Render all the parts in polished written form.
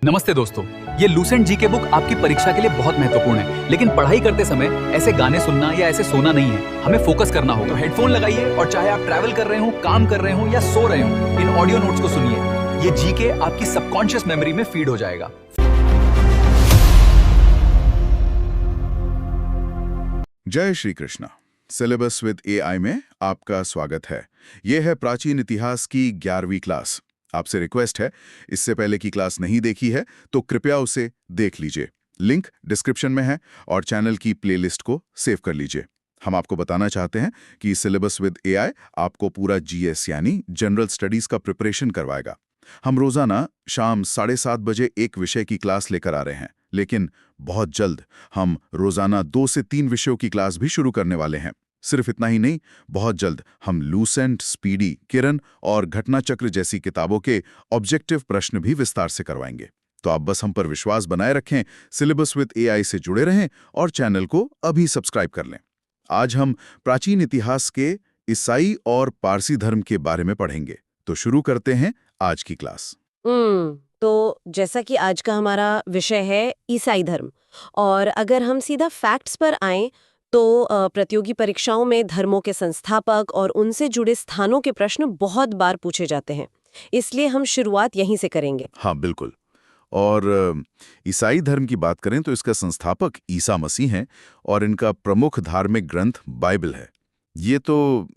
नमस्ते दोस्तों, ये लूसेंट जी के बुक आपकी परीक्षा के लिए बहुत महत्वपूर्ण है, लेकिन पढ़ाई करते समय ऐसे गाने सुनना या ऐसे सोना नहीं है। हमें फोकस करना होगा। तो हेडफोन लगाइए और चाहे आप ट्रैवल कर रहे हो, काम कर रहे हो या सो रहे हो, इन ऑडियो नोट्स को सुनिए। ये जीके आपकी सबकॉन्शियस मेमोरी में फीड हो जाएगा। जय Shri Krishna. Syllabus with AI में आपका स्वागत है। यह है प्राचीन इतिहास की 11वीं क्लास। आपसे रिक्वेस्ट है, इससे पहले की क्लास नहीं देखी है तो कृपया उसे देख लीजिए। लिंक डिस्क्रिप्शन में है और चैनल की प्लेलिस्ट को सेव कर लीजिए। हम आपको बताना चाहते हैं कि सिलेबस विद एआई आपको पूरा जीएस यानी जनरल स्टडीज का प्रिपरेशन करवाएगा। हम रोजाना शाम 7:30 बजे एक विषय की क्लास लेकर आ रहे हैं, लेकिन बहुत जल्द हम रोजाना 2 से 3 विषयों की क्लास भी शुरू करने वाले हैं। सिर्फ इतना ही नहीं, बहुत जल्द हम लूसेंट, स्पीडी, किरण और घटना चक्र जैसी किताबों के ऑब्जेक्टिव प्रश्न भी विस्तार से करवाएंगे। तो आप बस हम पर विश्वास बनाए रखें, सिलेबस विद एआई से जुड़े रहें और चैनल को अभी सब्सक्राइब कर लें। आज हम प्राचीन इतिहास के ईसाई और पारसी धर्म के बारे में पढ़ेंगे। तो शुरू करते हैं आज की क्लास। तो जैसा कि आज का हमारा विषय है ईसाई धर्म, और अगर हम सीधा फैक्ट्स पर आएं तो प्रतियोगी परीक्षाओं में धर्मों के संस्थापक और उनसे जुड़े स्थानों के प्रश्न बहुत बार पूछे जाते हैं, इसलिए हम शुरुआत यहीं से करेंगे। हाँ, बिल्कुल। और ईसाई धर्म की बात करें तो इसका संस्थापक ईसा मसीह हैं और इनका प्रमुख धार्मिक ग्रंथ बाइबल है। ये तो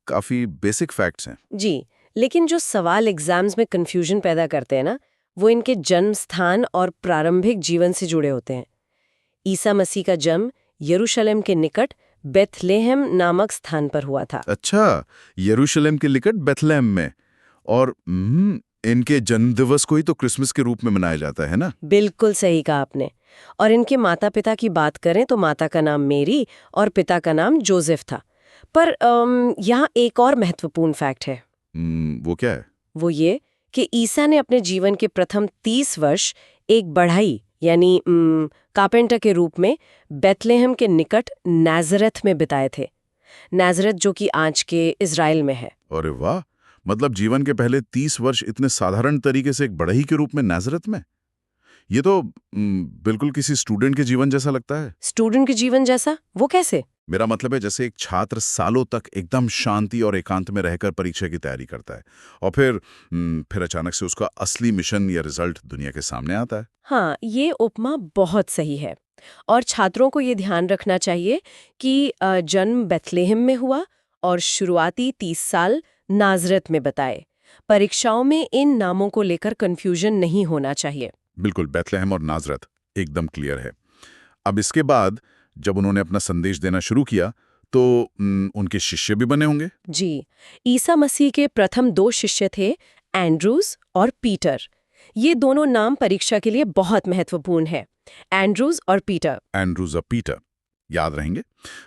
काफी बेसिक फैक्ट्स हैं। जी, लेकिन जो सवाल एग्जाम्स में कंफ्यूजन पैदा करते हैं ना, वो इनके जन्म स्थान और प्रारंभिक जीवन से जुड़े होते हैं। ईसा मसीह का जन्म यरूशलेम के निकट बेथलेहम नामक स्थान पर हुआ था। अच्छा, यरूशलेम के निकट बेथलेहम में। और इनके जन्म दिवस को ही तो क्रिसमस के रूप में मनाया जाता है ना? बिल्कुल सही कहा आपने। और इनके माता पिता की बात करें तो माता का नाम मेरी और पिता का नाम जोसेफ था। पर यहाँ एक और महत्वपूर्ण फैक्ट है। वो क्या है? वो ये कि ईसा ने अपने जीवन के प्रथम 30 वर्ष एक बढ़ई यानी कारपेंटर के रूप में बेथलेहम के निकट नाजरत में बिताए थे। नाजरत जो कि आज के इजराइल में है। अरे वाह! मतलब जीवन के पहले 30 वर्ष इतने साधारण तरीके से एक बढ़ई के रूप में नाजरत में? ये तो बिल्कुल किसी स्टूडेंट के जीवन जैसा लगता है। स्टूडेंट के जीवन जैसा? वो कैसे? मेरा मतलब है जैसे एक छात्र सालों तक एकदम शांति और एकांत में रहकर परीक्षा की तैयारी करता है और फिर अचानक से उसका असली मिशन या रिजल्ट दुनिया के सामने आता है। हाँ, ये उपमा बहुत सही है। और छात्रों को ये ध्यान रखना चाहिए कि जन्म बेथलेहम में हुआ और शुरुआती 30 साल नाजरत में बताए। परीक्षाओं में इन नामों को लेकर कंफ्यूजन नहीं होना चाहिए। बिल्कुल, बेथलेहम और नाजरत एकदम क्लियर है। अब इसके बाद जब उन्होंने अपना संदेश देना शुरू किया तो उनके शिष्य भी बने होंगे। जी, ईसा मसीह के प्रथम 2 शिष्य थे एंड्रूज और पीटर। ये दोनों नाम परीक्षा के लिए बहुत महत्वपूर्ण है। एंड्रूज और पीटर। एंड्रूज और पीटर याद रहेंगे।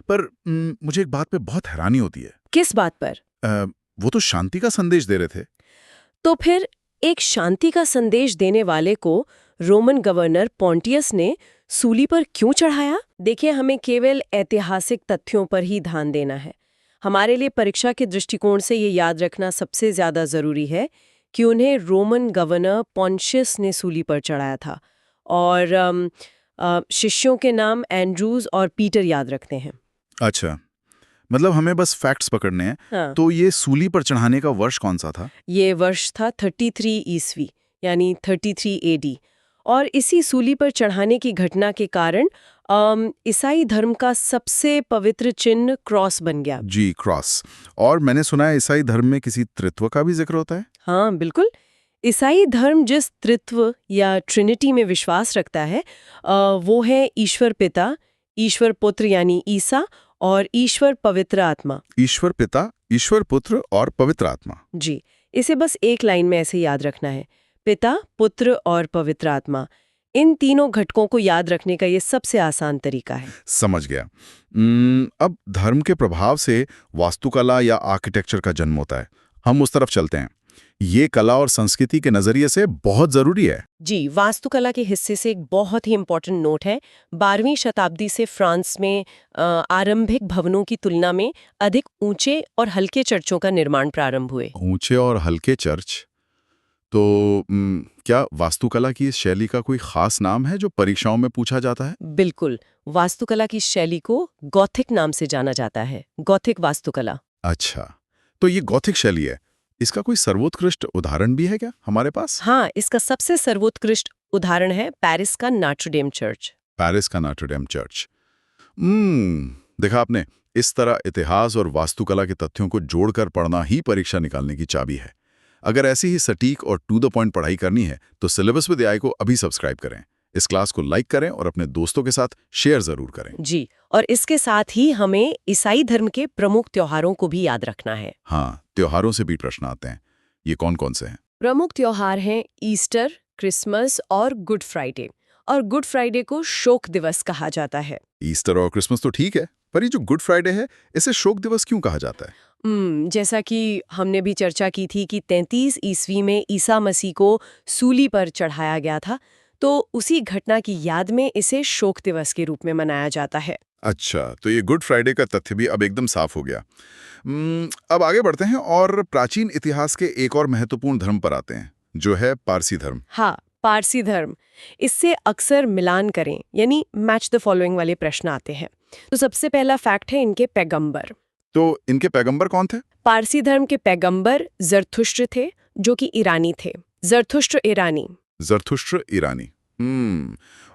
पर मुझे एक बात पे बहुत हैरानी होती है। किस बात पर? वो तो शांति का संदेश दे रहे थे। तो फिर एक शांति का संदेश देने वाले को रोमन गवर्नर पॉन्टियस ने सूली पर क्यों चढ़ाया? देखिए, हमें केवल ऐतिहासिक तथ्यों पर ही ध्यान देना है। हमारे लिए परीक्षा के दृष्टिकोण से ये याद रखना सबसे ज्यादा जरूरी है कि उन्हें रोमन गवर्नर पॉन्टियस ने सूली पर चढ़ाया था और शिष्यों के नाम एंड्रूज और पीटर याद रखते हैं। अच्छा, मतलब हमें बस फैक्ट्स पकड़ने हैं। हाँ। तो ये सूली पर चढ़ाने का वर्ष कौन सा था? ये वर्ष था 33 ईस्वी यानी 33 एडी। और इसी सूली पर चढ़ाने की घटना के कारण ईसाई धर्म का सबसे पवित्र चिन्ह क्रॉस बन गया। जी, क्रॉस। और मैंने सुना है ईसाई धर्म में किसी त्रित्व का भी जिक्र होता है। हाँ, बिल्कुल। ईसाई धर्म जिस त्रित्व या ट्रिनिटी में विश्वास रखता है वो है ईश्वर पिता, ईश्वर पुत्र यानी ईसा और ईश्वर पवित्र आत्मा। ईश्वर पिता, ईश्वर पुत्र और पवित्र आत्मा। जी, इसे बस एक लाइन में ऐसे याद रखना है, पिता, पुत्र और पवित्र आत्मा। इन तीनों घटकों को याद रखने का ये सबसे आसान तरीका है। समझ गया। अब धर्म के प्रभाव से वास्तुकला या आर्किटेक्चर का जन्म होता है। हम उस तरफ चलते हैं। ये कला और संस्कृति के नजरिए से बहुत जरूरी है। जी, वास्तुकला के हिस्से से एक बहुत ही इम्पोर्टेंट नोट है। 12वीं शताब्दी से फ्रांस में आरंभिक भवनों की तुलना में अधिक ऊंचे और हल्के चर्चों का निर्माण प्रारंभ हुए। ऊंचे और हल्के चर्च तो क्या वास्तुकला की इस शैली का कोई खास नाम है जो परीक्षाओं में पूछा जाता है? बिल्कुल, वास्तुकला की शैली को गॉथिक नाम से जाना जाता है। गॉथिक वास्तुकला। अच्छा, तो ये गॉथिक शैली है, इसका कोई सर्वोत्कृष्ट उदाहरण भी है क्या हमारे पास? हाँ, इसका सबसे सर्वोत्कृष्ट उदाहरण है पेरिस का नोत्र-डेम चर्च। पेरिस का नोत्र-डेम चर्च। देखा आपने, इस तरह इतिहास और वास्तुकला के तथ्यों को जोड़कर पढ़ना ही परीक्षा निकालने की चाबी है। अगर ऐसी ही सटीक और टू द पॉइंट पढ़ाई करनी है तो सिलेबस विद एआई को अभी सब्सक्राइब करें, इस क्लास को लाइक करें और अपने दोस्तों के साथ शेयर जरूर करें। जी, और इसके साथ ही हमें ईसाई धर्म के प्रमुख त्योहारों को भी याद रखना है। हाँ, त्योहारों से भी प्रश्न आते हैं। ये कौन कौन से हैं? प्रमुख त्योहार हैं ईस्टर, क्रिसमस और गुड फ्राइडे। और गुड फ्राइडे को शोक दिवस कहा जाता है। ईस्टर और क्रिसमस तो ठीक है, पर ये जो गुड फ्राइडे है, इसे शोक दिवस क्यों कहा जाता है? जैसा कि हमने भी चर्चा की थी कि 33 ईस्वी में ईसा मसीह को सूली पर चढ़ाया गया था, तो उसी घटना की याद में इसे शोक दिवस के रूप में मनाया जाता है। अच्छा, तो ये गुड फ्राइडे का तथ्य भी अब एकदम साफ हो गया। अब आगे बढ़ते हैं और प्राचीन इतिहास के एक और महत्वपूर्ण धर्म पर आते हैं, जो है पारसी धर्म। हाँ, पारसी धर्म। इससे अक्सर मिलान करें, यानी मैच द फॉलोइंग वाले प्रश्न आते हैं। तो सबसे पहला फैक्ट है इनके पैगंबर। तो इनके पैगंबर कौन थे? पारसी धर्म के पैगंबर जरथुष्ट्र थे, जो कि ईरानी थे। जरथुष्ट्र ईरानी। जरथुष्ट्र ईरानी।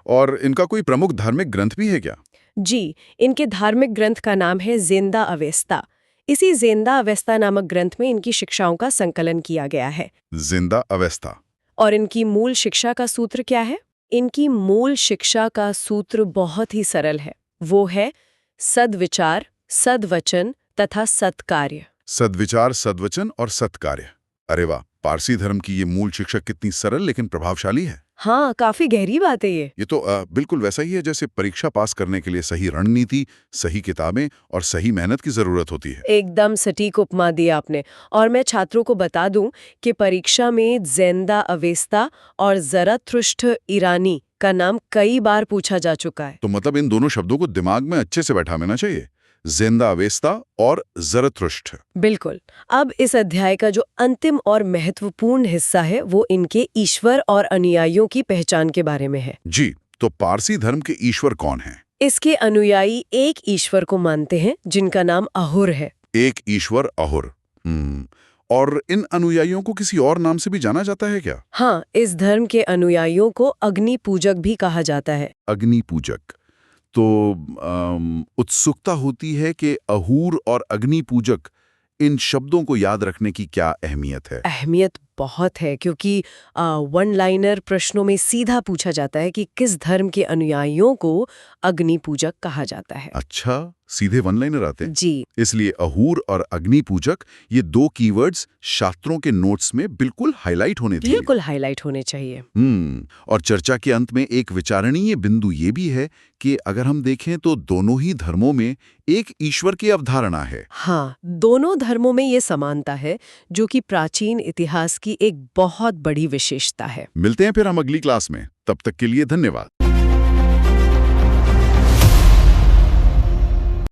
और इनका कोई प्रमुख धार्मिक ग्रंथ भी है क्या? जी, इनके धार्मिक ग्रंथ का नाम है ज़ेंदा अवेस्ता। इसी ज़ेंदा अवेस्ता नामक ग्रंथ में इनकी शिक्षाओं का संकलन किया गया है। जिंदा अवेस्ता। और इनकी मूल शिक्षा का सूत्र क्या है? इनकी मूल शिक्षा का सूत्र बहुत ही सरल है। वो है सद्विचार, सद्वचन तथा सत्कार्य। सद्विचार, सद्वचन और सत्कार्य। अरे वाह, पारसी धर्म की ये मूल शिक्षा कितनी सरल लेकिन प्रभावशाली है। हाँ, काफी गहरी बात है ये। ये तो बिल्कुल वैसा ही है जैसे परीक्षा पास करने के लिए सही रणनीति, सही किताबें और सही मेहनत की जरूरत होती है। एकदम सटीक उपमा दी आपने। और मैं छात्रों को बता दूं कि परीक्षा में ज़ेंदा अवेस्ता और ज़रथुष्ट्र ईरानी का नाम कई बार पूछा जा चुका है। तो मतलब इन दोनों शब्दों को दिमाग में अच्छे से बैठा लेना चाहिए, जिंदा अवेस्ता और जरथुष्ट्र। बिल्कुल। अब इस अध्याय का जो अंतिम और महत्वपूर्ण हिस्सा है वो इनके ईश्वर और अनुयायियों की पहचान के बारे में है। जी, तो पारसी धर्म के ईश्वर कौन हैं? इसके अनुयायी एक ईश्वर को मानते हैं जिनका नाम अहुर है। एक ईश्वर अहुर। और इन अनुयायियों को किसी और नाम से भी जाना जाता है क्या? हाँ, इस धर्म के अनुयायियों को अग्नि पूजक भी कहा जाता है। अग्नि पूजक। तो उत्सुकता होती है कि अहूर और अग्नि पूजक, इन शब्दों को याद रखने की क्या अहमियत है? अहमियत बहुत है, क्योंकि वन लाइनर प्रश्नों में सीधा पूछा जाता है कि किस धर्म के अनुयायियों को अग्नि पूजक कहा जाता है। अच्छा, सीधे वन लाइनर आते हैं। जी, इसलिए अहूर और अग्नि पूजक, ये दो कीवर्ड्स छात्रों के नोट्स में बिल्कुल हाईलाइट होने चाहिए। बिल्कुल हाईलाइट होने चाहिए। और चर्चा के अंत में एक विचारणीय बिंदु ये भी है कि अगर हम देखें तो दोनों ही धर्मों में एक ईश्वर की अवधारणा है। हाँ, दोनों धर्मों में ये समानता है, जो कि प्राचीन इतिहास की एक बहुत बड़ी विशेषता है। मिलते हैं फिर हम अगली क्लास में, तब तक के लिए धन्यवाद।